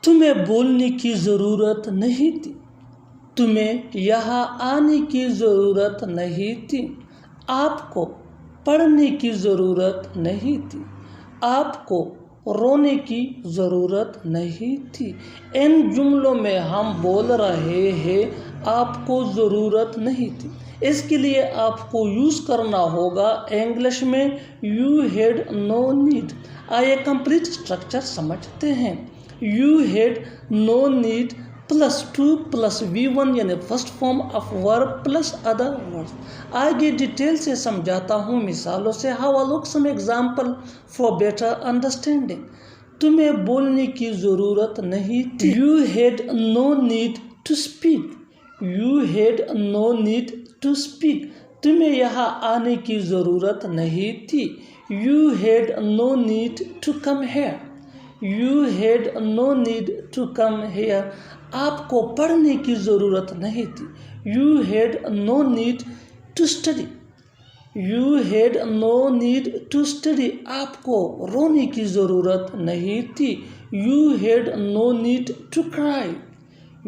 तुम्हें बोलने की ज़रूरत नहीं थी, तुम्हें यहाँ आने की ज़रूरत नहीं थी, आपको पढ़ने की ज़रूरत नहीं थी, आपको रोने की ज़रूरत नहीं थी। इन जुमलों में हम बोल रहे हैं आपको ज़रूरत नहीं थी, इसके लिए आपको यूज़ करना होगा इंग्लिश में यू हैड नो नीड। आइए कंप्लीट स्ट्रक्चर समझते हैं। You had no need plus to plus V1 यानी first form of verb plus other words. आगे डिटेल से समझाता हूँ मिसालों से। How I look some example for better understanding. तुम्हें बोलने की ज़रूरत नहीं थी। You had no need to speak, you had no need to speak. तुम्हें यहाँ आने की ज़रूरत नहीं थी। You had no need to come here, you had no need to come here. आपको पढ़ने की ज़रूरत नहीं थी। You had no need to study, you had no need to study. आपको रोने की ज़रूरत नहीं थी। You had no need to cry,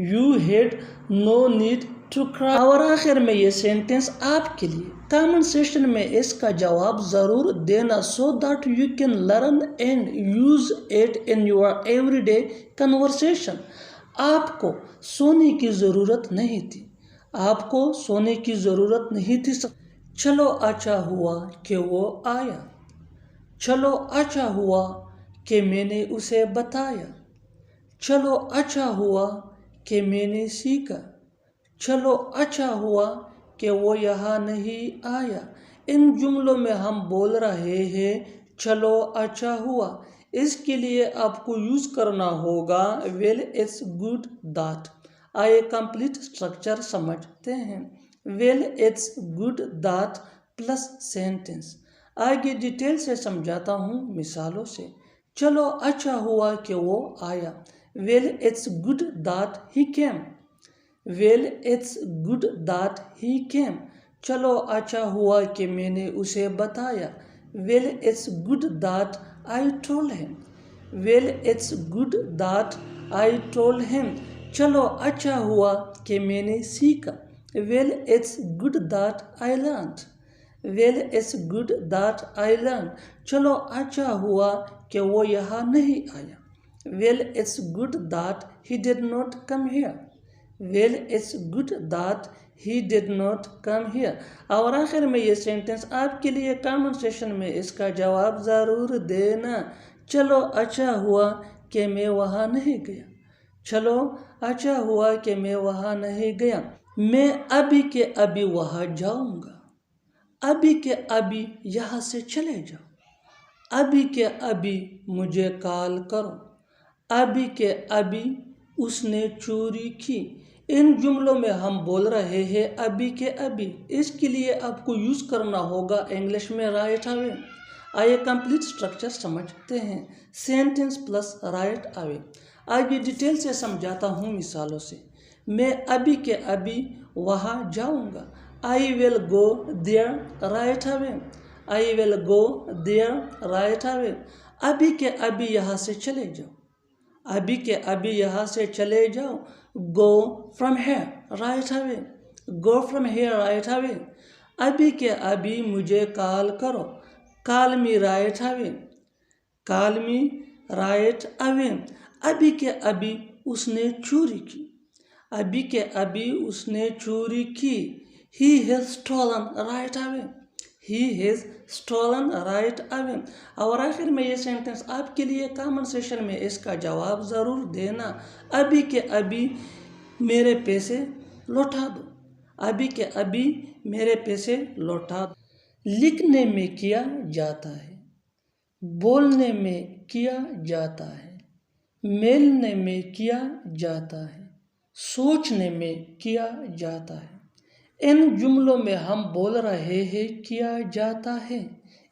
you had no need to cry. और आखिर में ये सेंटेंस आपके लिए कमेंट सेक्शन में इसका जवाब ज़रूर देना, so that you can learn and use it in your everyday conversation. आपको सोने की ज़रूरत नहीं थी, आपको सोने की ज़रूरत नहीं थी। चलो अच्छा हुआ कि वो आया, चलो अच्छा हुआ कि मैंने उसे बताया, चलो अच्छा हुआ कि मैंने सीखा, चलो अच्छा हुआ कि वो यहाँ नहीं आया। इन जुमलों में हम बोल रहे हैं चलो अच्छा हुआ, इसके लिए आपको यूज़ करना होगा वेल इट्स गुड दैट। आइए कंप्लीट स्ट्रक्चर समझते हैं। Well it's good that plus sentence. आगे डिटेल से समझाता हूँ मिसालों से। चलो अच्छा हुआ कि वो आया। Well it's good that he came, well it's good that he came. चलो अच्छा हुआ कि मैंने उसे बताया। Well it's good that I told him, well it's good that I told him. चलो अच्छा हुआ कि मैंने सीखा। Well it's good that I learned, well it's good that I learn. चलो अच्छा हुआ कि वो यहाँ नहीं आया। Well it's good that he did not come here, well it's good that he did not come here. और आखिर में ये सेंटेंस आपके लिए कमेंट सेक्शन में इसका जवाब ज़रूर देना। चलो अच्छा हुआ कि मैं वहाँ नहीं गया, चलो अच्छा हुआ कि मैं वहाँ नहीं गया। मैं अभी के अभी वहाँ जाऊँगा, अभी के अभी यहाँ से चले जाओ, अभी के अभी मुझे कॉल करो, अभी के अभी उसने चोरी की। इन जुमलों में हम बोल रहे हैं अभी के अभी, इसके लिए आपको यूज़ करना होगा इंग्लिश में राइट अवे। आइए कंप्लीट स्ट्रक्चर समझते हैं। Sentence plus right away. आगे डिटेल से समझाता हूँ मिसालों से। मैं अभी के अभी वहाँ जाऊँगा। I will go there right away, I will go there right away. अभी के अभी यहाँ से चले जाओ, अभी के अभी यहाँ से चले जाओ। Go from here right away, go from here right away. अभी के अभी मुझे कॉल करो, कॉल मी राइट अवे, कॉल मी राइट अवे। अभी के अभी उसने चोरी की, अभी के अभी उसने चोरी की। He has stolen right away, he has stolen right away. और आखिर में ये सेंटेंस आपके लिए कमेंट सेक्शन में इसका जवाब ज़रूर देना। अभी के अभी मेरे पैसे लौटा दो, अभी के अभी मेरे पैसे लौटा दो। लिखने में किया जाता है, बोलने में किया जाता है, मेलने में किया जाता है, सोचने में किया जाता है। इन जुमलों में हम बोल रहे हैं किया जाता है,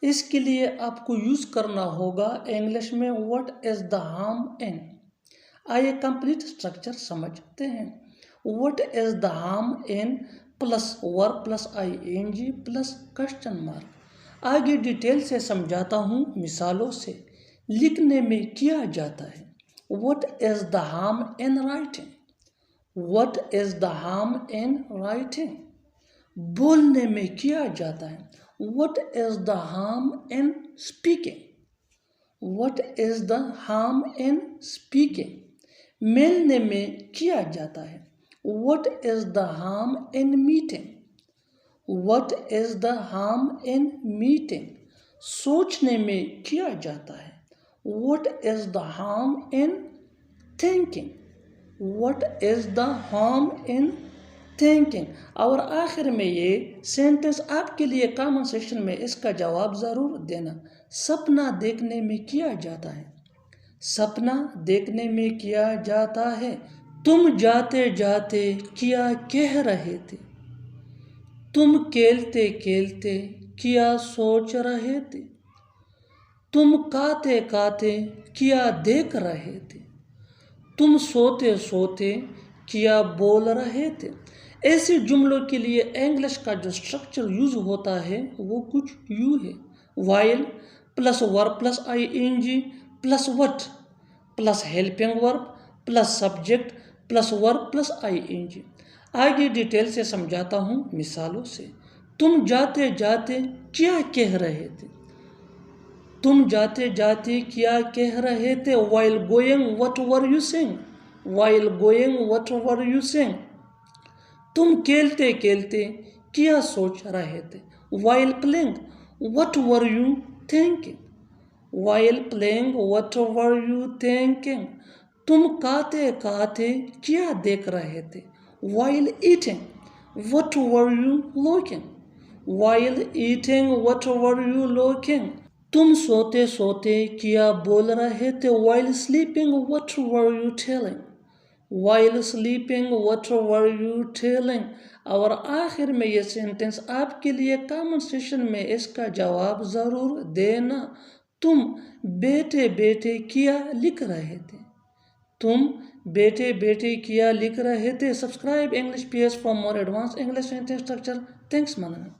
इसके लिए आपको यूज़ करना होगा इंग्लिश में what is the harm in. आइए कंप्लीट स्ट्रक्चर समझते हैं। What is the harm in plus verb plus ING plus question mark. आगे डिटेल से समझाता हूँ मिसालों से। लिखने में किया जाता है, What is the harm in writing? What is the harm in writing? बोलने में क्या जाता है? What is the harm in speaking? What is the harm in speaking? मिलने में किया जाता है. What is the harm in meeting? What is the harm in meeting? सोचने में किया जाता है. What is the harm in thinking? What is the harm in thinking? और आखिर में ये सेंटेंस आपके लिए कमेंट सेक्शन में इसका जवाब ज़रूर देना. सपना देखने में किया जाता है. सपना देखने में किया जाता है. तुम जाते जाते क्या कह रहे थे? तुम खेलते खेलते क्या सोच रहे थे? तुम खाते खाते क्या देख रहे थे? तुम सोते सोते क्या बोल रहे थे? ऐसे जुमलों के लिए इंग्लिश का जो स्ट्रक्चर यूज होता है वो कुछ यूँ है. While plus verb plus ING plus what plus helping verb plus subject plus verb plus ING. आगे डिटेल से समझाता हूँ मिसालों से. तुम जाते जाते क्या कह रहे थे? तुम जाते जाते क्या कह रहे थे? While going, what were you saying? While going, what were you saying? तुम खेलते खेलते क्या सोच रहे थे? While playing, what were you thinking? While playing, what were you thinking? तुम खाते खाते क्या देख रहे थे? While eating, what were you looking? While eating, what were you looking? तुम सोते सोते क्या बोल रहे थे? While sleeping, what were you telling? While sleeping, what were you telling? और आखिर में ये सेंटेंस आपके लिए कमेंट सेक्शन में इसका जवाब ज़रूर देना. तुम बैठे बैठे क्या लिख रहे थे? तुम बैठे बैठे क्या लिख रहे थे? Subscribe English PS for more advance English sentence structure. Thanks मानना.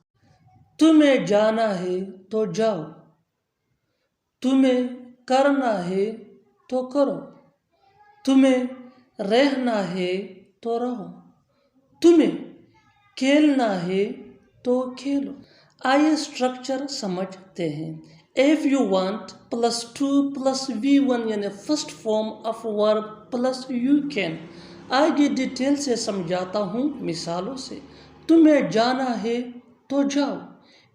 तुम्हें जाना है तो जाओ. तुम्हें करना है तो करो. तुम्हें रहना है तो रहो. तुम्हें खेलना है तो खेलो. आइए स्ट्रक्चर समझते हैं. If you want plus 2 plus V1 यानी first form of verb plus you can. आगे डिटेल से समझाता हूँ मिसालों से. तुम्हें जाना है तो जाओ.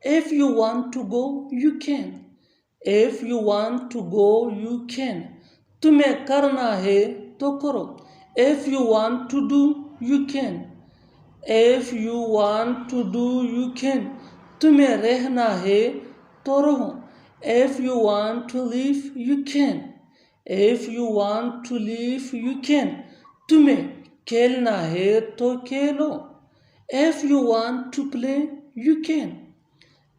If you want to go, you can. If you want to go, you can. तुम्हें करना है तो करो. If you want to do, you can. If you want to do, you can. तुम्हें रहना है तो रहो. If you want to live, you can. If you want to live, you can. तुम्हें खेलना है तो खेलो. If you want to play, you can.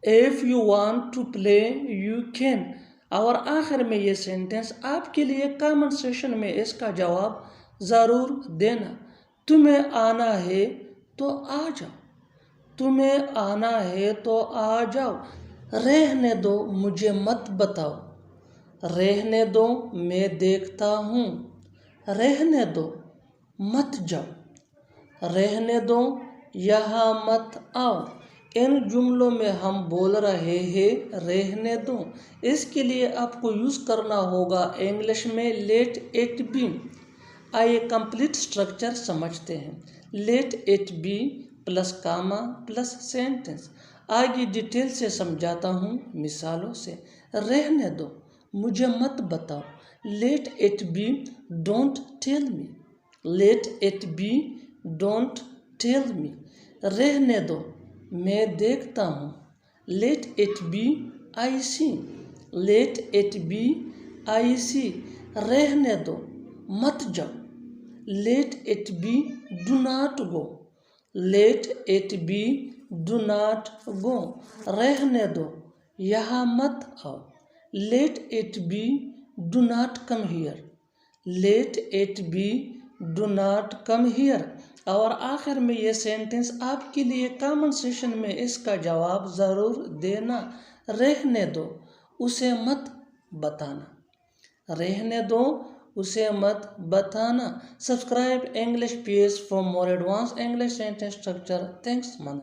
If you want to play, you can. और आखिर में ये सेंटेंस आपके लिए कमेंट सेक्शन में इसका जवाब ज़रूर देना. तुम्हें आना है तो आ जाओ. तुम्हें आना है तो आ जाओ. रहने दो मुझे मत बताओ. रहने दो मैं देखता हूँ. रहने दो मत जाओ. रहने दो यहाँ मत आओ. इन जुमलों में हम बोल रहे हैं रहने दो. इसके लिए आपको यूज़ करना होगा इंग्लिश में लेट इट बी. आइए कंप्लीट स्ट्रक्चर समझते हैं. Let it be plus comma plus sentence. आगे डिटेल से समझाता हूँ मिसालों से. रहने दो मुझे मत बताओ. Let it be don't tell me. Let it be don't tell me. रहने दो मैं देखता हूँ. Let it be I see. Let it be I see. रहने दो मत जाओ. Let it be do not go. Let it be do not go. रहने दो यहाँ मत आओ. Let it be do not come here. Let it be do not come here. और आखिर में ये सेंटेंस आपके लिए कमेंट सेक्शन में इसका जवाब ज़रूर देना. रहने दो उसे मत बताना. रहने दो उसे मत बताना। Subscribe English page for more advance English sentence structure. Thanks मन।